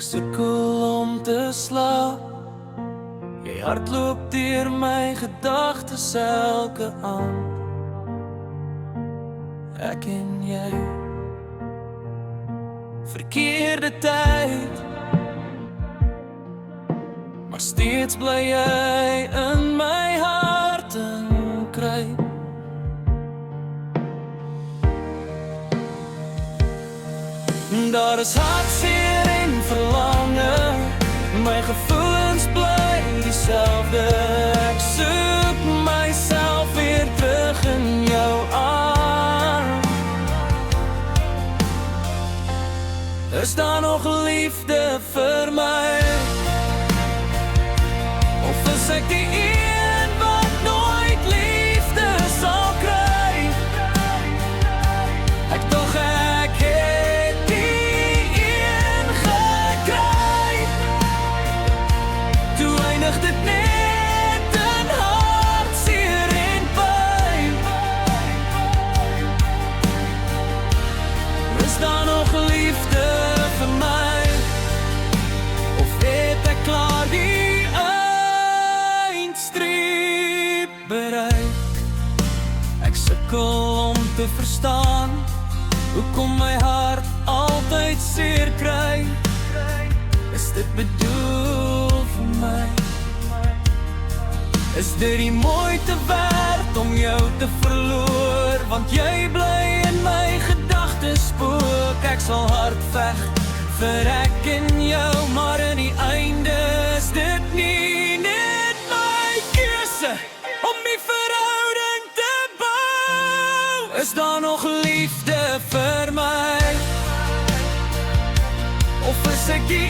Ek sukkel om te slaap. Jy hardloop deur my gedagtes elke aand. Ek en jy, verkeerde tyd, maar steeds bly jy in my hart inkry. Daar is hartseer en verlange, my gevoelens bly dieselfde. Ek soek myself weer terug in jou arm. Is daar nog liefde vir my? Of is ek die een wat nooit liefde sal kry? Ek dog ek het die een gekry. Toe eindig dit net in hartseer en pyn. Is daar nog liefde vir my? Of het ek klaar die eindstreep bereik? Ek sukkel om te verstaan hoekom my hart altyd seer kry. Is dit bedoel vir my? Is dit die moeite werd om jou te verloor? Want jy bly in my gedagtes spook. Ek sal hard veg vir ek en jou, maar in die einde is dit nie net my keuse om die verhouding te bou. Is daar nog liefde vir my? Of is ek die